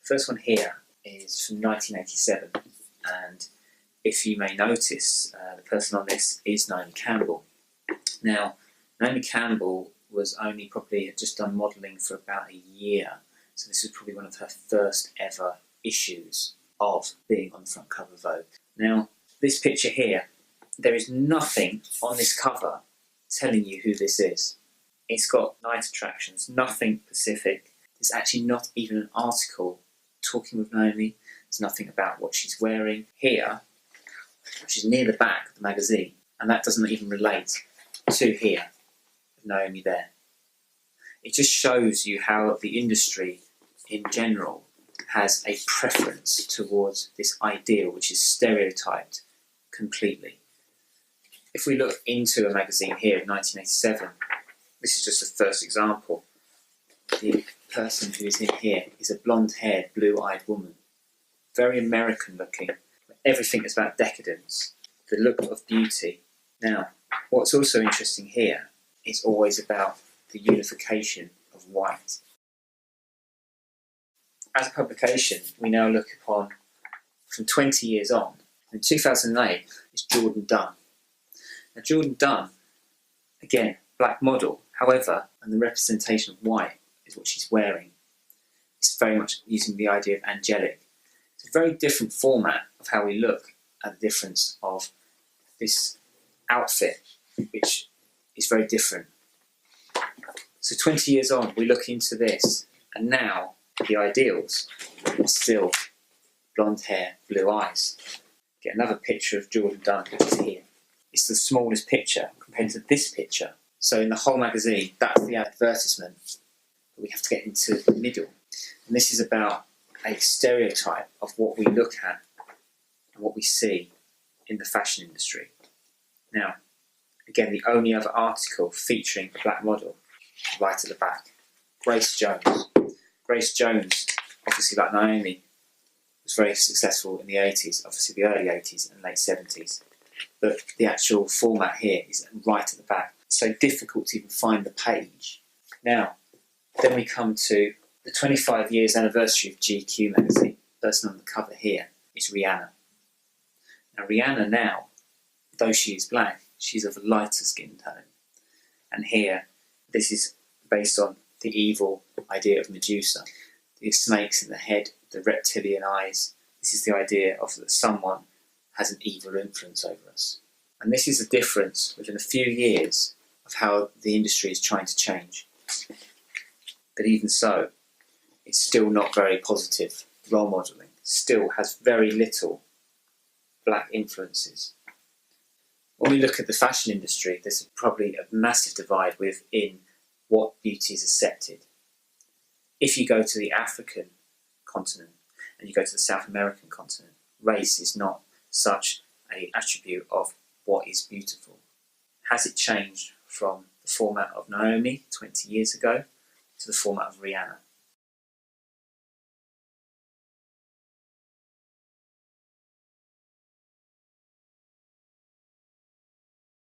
First one here is from 1987, and if you may notice, the person on this is Naomi Campbell. Now, Naomi Campbell was only probably just done modelling for about a year, so this was probably one of her first ever issues of being on the front cover of Vogue. Now, this picture here, there is nothing on this cover telling you who this is. It's got night attractions, nothing specific. There's actually not even an article talking with Naomi. There's nothing about what she's wearing. Here, which is near the back of the magazine, and that doesn't even relate to here, with Naomi there. It just shows you how the industry in general has a preference towards this ideal, which is stereotyped completely. If we look into a magazine here of 1987, this is just the first example. The person who is in here is a blonde-haired, blue-eyed woman. Very American looking. Everything is about decadence, the look of beauty. Now, what's also interesting here is always about the unification of white. As a publication, we now look upon, from 20 years on, in 2008, is Jourdan Dunn. Now, Jourdan Dunn, again, black model, however, and the representation of white is what she's wearing. It's very much using the idea of angelic. It's a very different format of how we look at the difference of this outfit, which is very different. So 20 years on, we look into this, and now the ideals are still blonde hair, blue eyes. Get another picture of Jourdan Dunn, which is here. It's the smallest picture compared to this picture. So in the whole magazine, that's the advertisement. But we have to get into the middle. And this is about a stereotype of what we look at and what we see in the fashion industry. Now, again, the only other article featuring a black model right at the back, Grace Jones. Grace Jones, obviously like Naomi, was very successful in the 80s, obviously the early 80s and late 70s. But the actual format here is right at the back. It's so difficult to even find the page. Now, then we come to the 25 years anniversary of GQ magazine. The person on the cover here is Rhianna. Now, Rhianna now, though she is black, she's of a lighter skin tone. And here, this is based on the evil idea of Medusa. The snakes in the head, the reptilian eyes. This is the idea of that someone has an evil influence over us. And this is a difference within a few years of how the industry is trying to change. But even so, it's still not very positive. Role modelling still has very little black influences. When we look at the fashion industry, there's probably a massive divide within what beauty is accepted. If you go to the African continent and you go to the South American continent, race is not such an attribute of what is beautiful. Has it changed from the format of Naomi 20 years ago to the format of Rhianna?